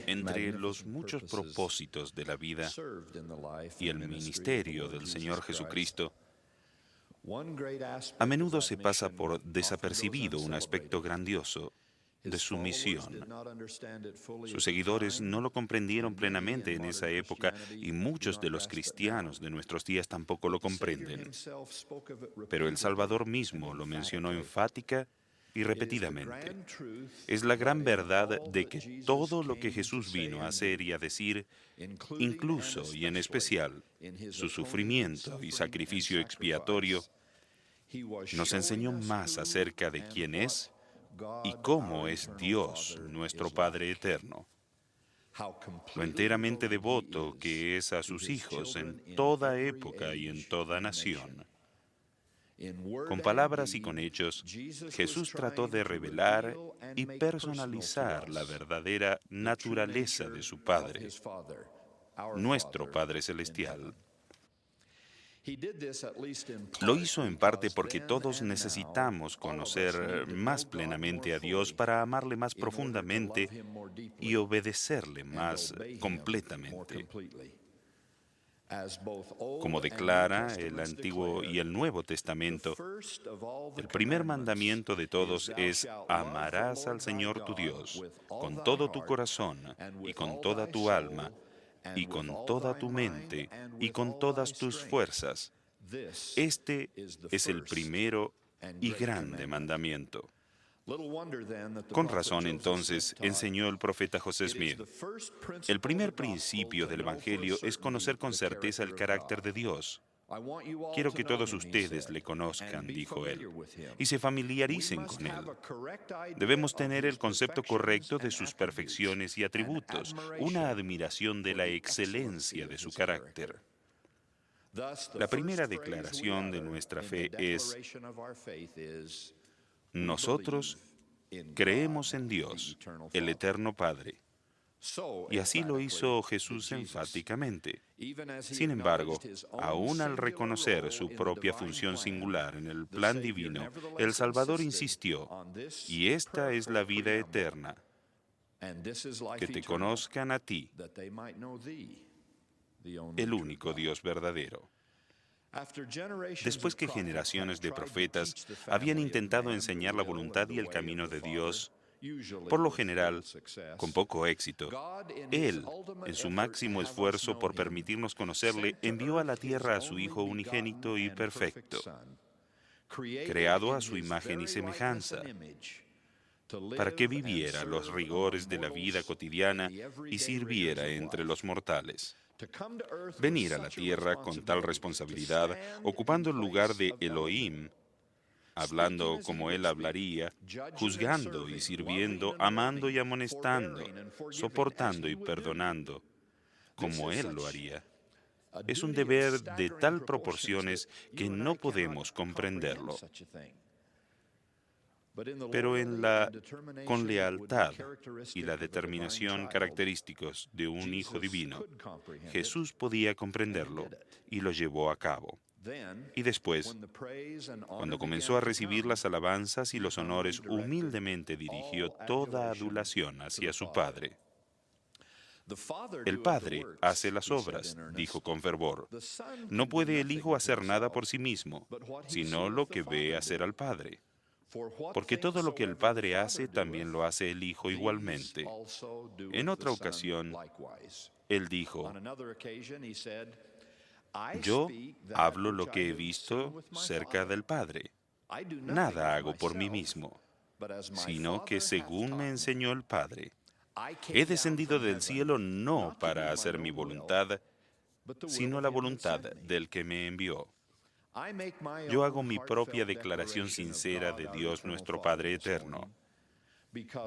Entre los muchos propósitos de la vida y el ministerio del Señor Jesucristo, a menudo se pasa por desapercibido un aspecto grandioso de su misión. Sus seguidores no lo comprendieron plenamente en esa época y muchos de los cristianos de nuestros días tampoco lo comprenden. Pero el Salvador mismo lo mencionó enfática y repetidamente. Es la gran verdad de que todo lo que Jesús vino a hacer y a decir, incluso y en especial su sufrimiento y sacrificio expiatorio, nos enseñó más acerca de quién es y cómo es Dios, nuestro Padre eterno, lo enteramente devoto que es a sus hijos en toda época y en toda nación. Con palabras y con hechos, Jesús trató de revelar y personalizar la verdadera naturaleza de su Padre, nuestro Padre Celestial. Lo hizo en parte porque todos necesitamos conocer más plenamente a Dios para amarle más profundamente y obedecerle más completamente. Como declara el Antiguo y el Nuevo Testamento, el primer mandamiento de todos es: amarás al Señor tu Dios con todo tu corazón y con toda tu alma y con toda tu mente y con todas tus fuerzas. Este es el primero y grande mandamiento. Con razón, entonces, enseñó el profeta José Smith: el primer principio del Evangelio es conocer con certeza el carácter de Dios. Quiero que todos ustedes le conozcan, dijo él, y se familiaricen con él. Debemos tener el concepto correcto de sus perfecciones y atributos, una admiración de la excelencia de su carácter. La primera declaración de nuestra fe es: nosotros creemos en Dios, el Eterno Padre. Y así lo hizo Jesús enfáticamente. Sin embargo, aún al reconocer su propia función singular en el plan divino, el Salvador insistió: y esta es la vida eterna, que te conozcan a ti, el único Dios verdadero. Después que generaciones de profetas habían intentado enseñar la voluntad y el camino de Dios, por lo general, con poco éxito, Él, en su máximo esfuerzo por permitirnos conocerle, envió a la tierra a su Hijo unigénito y perfecto, creado a su imagen y semejanza, para que viviera los rigores de la vida cotidiana y sirviera entre los mortales. Venir a la tierra con tal responsabilidad, ocupando el lugar de Elohim, hablando como Él hablaría, juzgando y sirviendo, amando y amonestando, soportando y perdonando, como Él lo haría. Es un deber de tal proporciones que no podemos comprenderlo. Pero con lealtad y la determinación característicos de un Hijo divino, Jesús podía comprenderlo y lo llevó a cabo. Y después, cuando comenzó a recibir las alabanzas y los honores, humildemente dirigió toda adulación hacia su Padre. El Padre hace las obras, dijo con fervor. No puede el Hijo hacer nada por sí mismo, sino lo que ve hacer al Padre. Porque todo lo que el Padre hace, también lo hace el Hijo igualmente. En otra ocasión, Él dijo: yo hablo lo que he visto cerca del Padre. Nada hago por mí mismo, sino que según me enseñó el Padre. He descendido del cielo no para hacer mi voluntad, sino la voluntad del que me envió. Yo hago mi propia declaración sincera de Dios nuestro Padre eterno,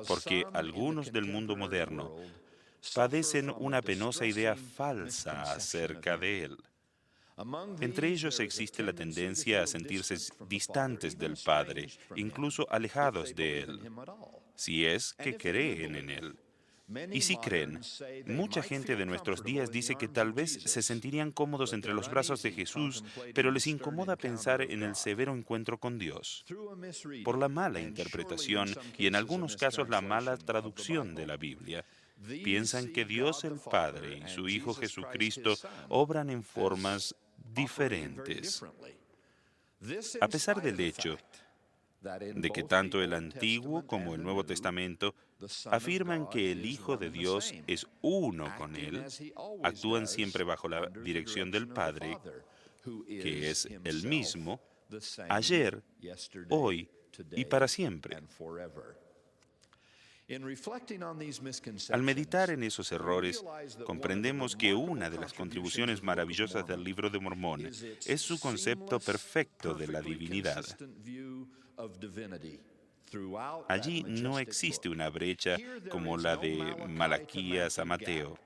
porque algunos del mundo moderno padecen una penosa idea falsa acerca de Él. Entre ellos existe la tendencia a sentirse distantes del Padre, incluso alejados de Él, si es que creen en Él. Y si creen, mucha gente de nuestros días dice que tal vez se sentirían cómodos entre los brazos de Jesús, pero les incomoda pensar en el severo encuentro con Dios, por la mala interpretación y en algunos casos la mala traducción de la Biblia. piensan que Dios el Padre y su Hijo Jesucristo obran en formas diferentes. A pesar del hecho de que tanto el Antiguo como el Nuevo Testamento afirman que el Hijo de Dios es uno con Él, actúan siempre bajo la dirección del Padre, que es el mismo, ayer, hoy y para siempre. Al meditar en esos errores, comprendemos que una de las contribuciones maravillosas del Libro de Mormón es su concepto perfecto de la divinidad. Allí no existe una brecha como la de Malaquías a Mateo.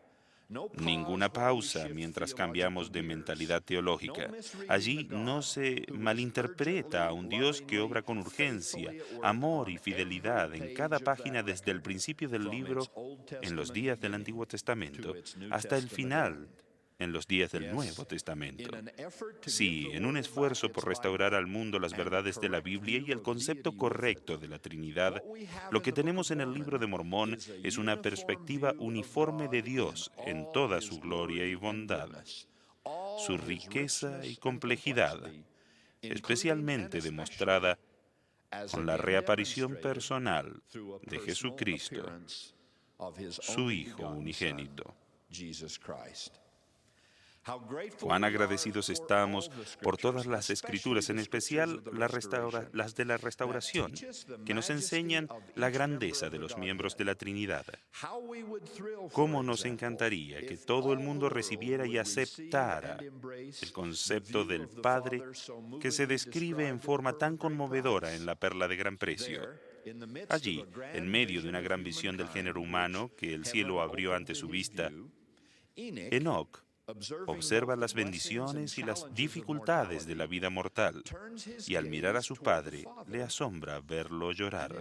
Ninguna pausa mientras cambiamos de mentalidad teológica. Allí no se malinterpreta a un Dios que obra con urgencia, amor y fidelidad en cada página desde el principio del libro en los días del Antiguo Testamento hasta el final en los días del Nuevo Testamento. Sí, en un esfuerzo por restaurar al mundo las verdades de la Biblia y el concepto correcto de la Trinidad, lo que tenemos en el Libro de Mormón es una perspectiva uniforme de Dios en toda su gloria y bondad, su riqueza y complejidad, especialmente demostrada con la reaparición personal de Jesucristo, su Hijo unigénito. Cuán agradecidos estamos por todas las escrituras, en especial las de la restauración, que nos enseñan la grandeza de los miembros de la Trinidad. Cómo nos encantaría que todo el mundo recibiera y aceptara el concepto del Padre que se describe en forma tan conmovedora en la Perla de Gran Precio. Allí, en medio de una gran visión del género humano que el cielo abrió ante su vista, Enoc observa las bendiciones y las dificultades de la vida mortal, y al mirar a su padre, le asombra verlo llorar.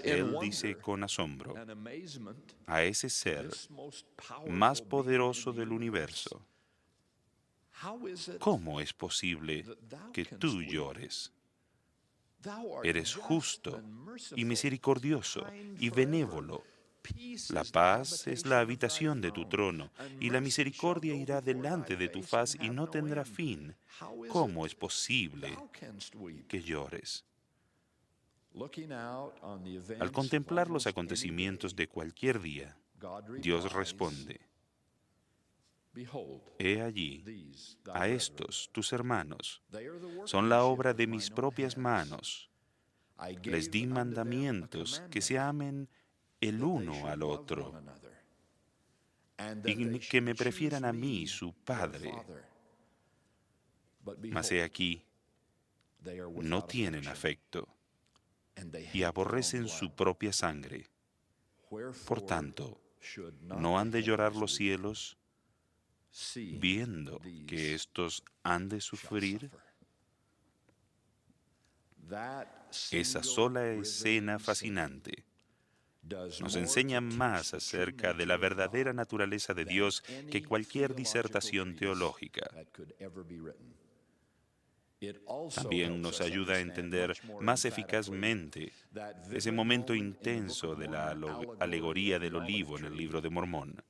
Él dice con asombro a ese ser más poderoso del universo: ¿cómo es posible que tú llores? Eres justo y misericordioso y benévolo. La paz es la habitación de tu trono, y la misericordia irá delante de tu faz y no tendrá fin. ¿Cómo es posible que llores? Al contemplar los acontecimientos de cualquier día, Dios responde: He allí a estos, tus hermanos, son la obra de mis propias manos. Les di mandamientos que se amen el uno al otro y que me prefieran a mí, su Padre. Mas he aquí, no tienen afecto y aborrecen su propia sangre. Por tanto, ¿no han de llorar los cielos viendo que éstos han de sufrir? Esa sola escena fascinante nos enseña más acerca de la verdadera naturaleza de Dios que cualquier disertación teológica. También nos ayuda a entender más eficazmente ese momento intenso de la alegoría del olivo en el Libro de Mormón,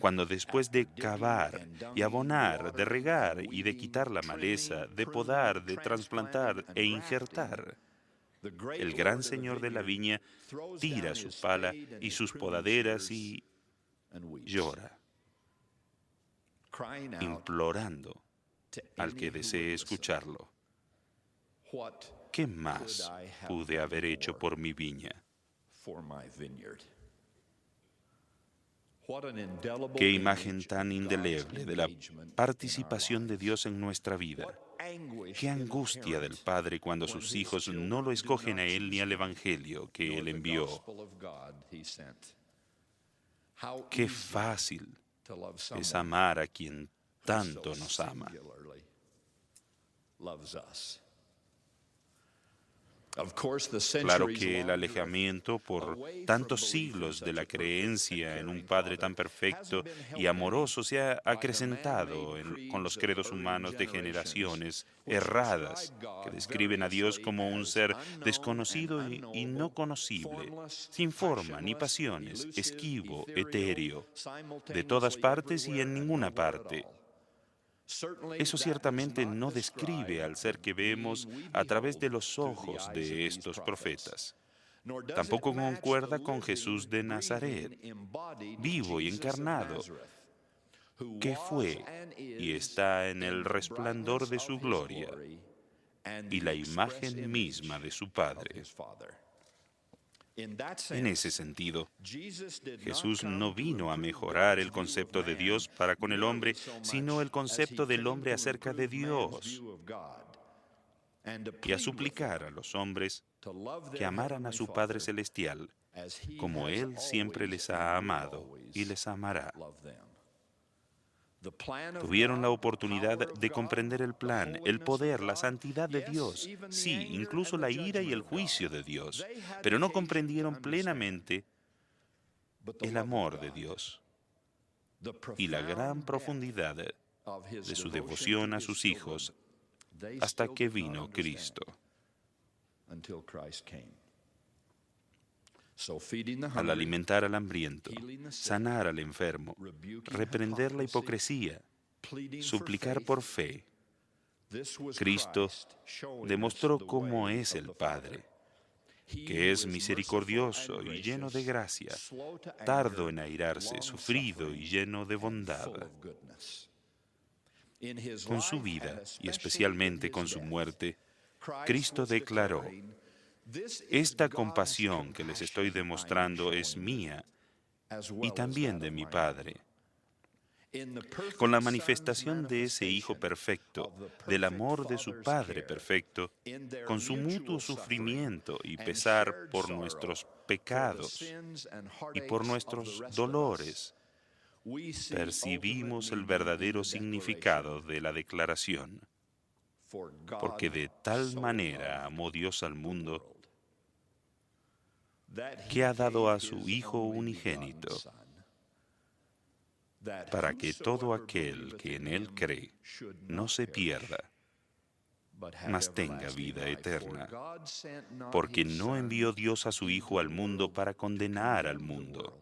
cuando después de cavar y abonar, de regar y de quitar la maleza, de podar, de trasplantar e injertar, el gran señor de la viña tira su pala y sus podaderas y llora, implorando al que desee escucharlo: ¿qué más pude haber hecho por mi viña? Qué imagen tan indeleble de la participación de Dios en nuestra vida. Qué angustia del Padre cuando sus hijos no lo escogen a Él ni al Evangelio que Él envió. Qué fácil es amar a quien tanto nos ama. Claro que el alejamiento por tantos siglos de la creencia en un Padre tan perfecto y amoroso se ha acrecentado con los credos humanos de generaciones erradas que describen a Dios como un ser desconocido y no conocible, sin forma ni pasiones, esquivo, etéreo, de todas partes y en ninguna parte. Eso ciertamente no describe al ser que vemos a través de los ojos de estos profetas. Tampoco concuerda con Jesús de Nazaret, vivo y encarnado, que fue y está en el resplandor de su gloria y la imagen misma de su Padre. En ese sentido, Jesús no vino a mejorar el concepto de Dios para con el hombre, sino el concepto del hombre acerca de Dios, y a suplicar a los hombres que amaran a su Padre Celestial como Él siempre les ha amado y les amará. Tuvieron la oportunidad de comprender el plan, el poder, la santidad de Dios, sí, incluso la ira y el juicio de Dios, pero no comprendieron plenamente el amor de Dios y la gran profundidad de su devoción a sus hijos hasta que vino Cristo. Al alimentar al hambriento, sanar al enfermo, reprender la hipocresía, suplicar por fe, Cristo demostró cómo es el Padre, que es misericordioso y lleno de gracia, tardo en airarse, sufrido y lleno de bondad. Con su vida, y especialmente con su muerte, Cristo declaró: esta compasión que les estoy demostrando es mía y también de mi Padre. Con la manifestación de ese Hijo perfecto, del amor de su Padre perfecto, con su mutuo sufrimiento y pesar por nuestros pecados y por nuestros dolores, percibimos el verdadero significado de la declaración. Porque de tal manera amó Dios al mundo, que ha dado a su Hijo unigénito, para que todo aquel que en Él cree no se pierda, mas tenga vida eterna. Porque no envió Dios a su Hijo al mundo para condenar al mundo,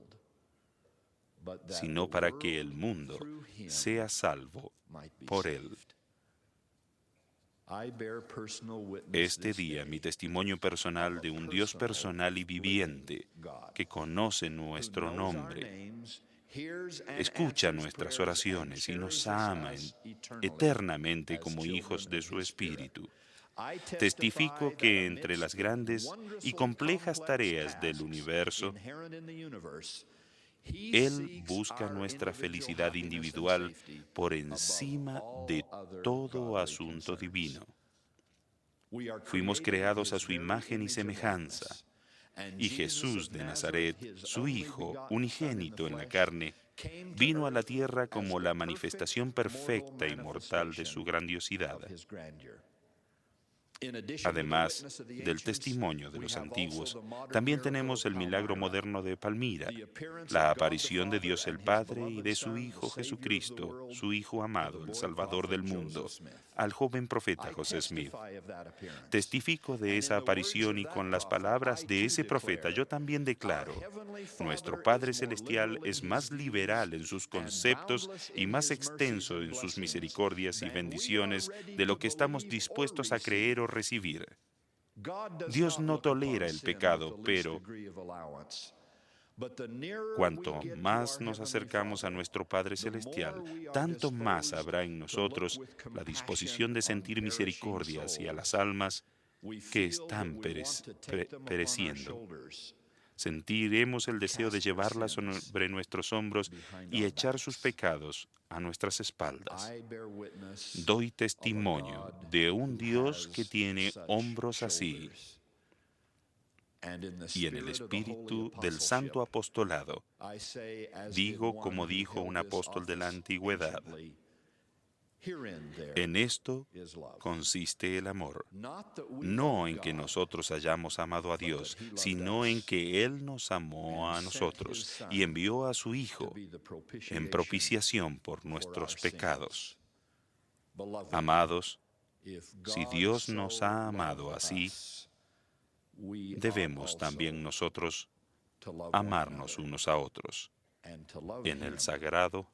sino para que el mundo sea salvo por Él. Este día, mi testimonio personal de un Dios personal y viviente que conoce nuestro nombre, escucha nuestras oraciones y nos ama eternamente como hijos de su Espíritu. Testifico que entre las grandes y complejas tareas del universo, Él busca nuestra felicidad individual por encima de todo asunto divino. Fuimos creados a su imagen y semejanza, y Jesús de Nazaret, su Hijo, unigénito en la carne, vino a la tierra como la manifestación perfecta y mortal de su grandiosidad. Además del testimonio de los antiguos, también tenemos el milagro moderno de Palmira, la aparición de Dios el Padre y de su Hijo Jesucristo, su Hijo amado, el Salvador del mundo, al joven profeta José Smith. Testifico de esa aparición y con las palabras de ese profeta yo también declaro: nuestro Padre Celestial es más liberal en sus conceptos y más extenso en sus misericordias y bendiciones de lo que estamos dispuestos a creer o recibir. Dios no tolera el pecado, pero cuanto más nos acercamos a nuestro Padre Celestial, tanto más habrá en nosotros la disposición de sentir misericordia hacia las almas que están pereciendo. Sentiremos el deseo de llevarlas sobre nuestros hombros y echar sus pecados a nuestras espaldas. Doy testimonio de un Dios que tiene hombros así, y en el espíritu del santo apostolado, digo como dijo un apóstol de la antigüedad: En esto consiste el amor, no en que nosotros hayamos amado a Dios, sino en que Él nos amó a nosotros y envió a su Hijo en propiciación por nuestros pecados. Amados, si Dios nos ha amado así, debemos también nosotros amarnos unos a otros en el sagrado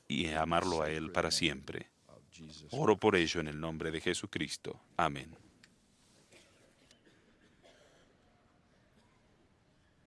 y amarlo a Él para siempre. Oro por ello en el nombre de Jesucristo. Amén.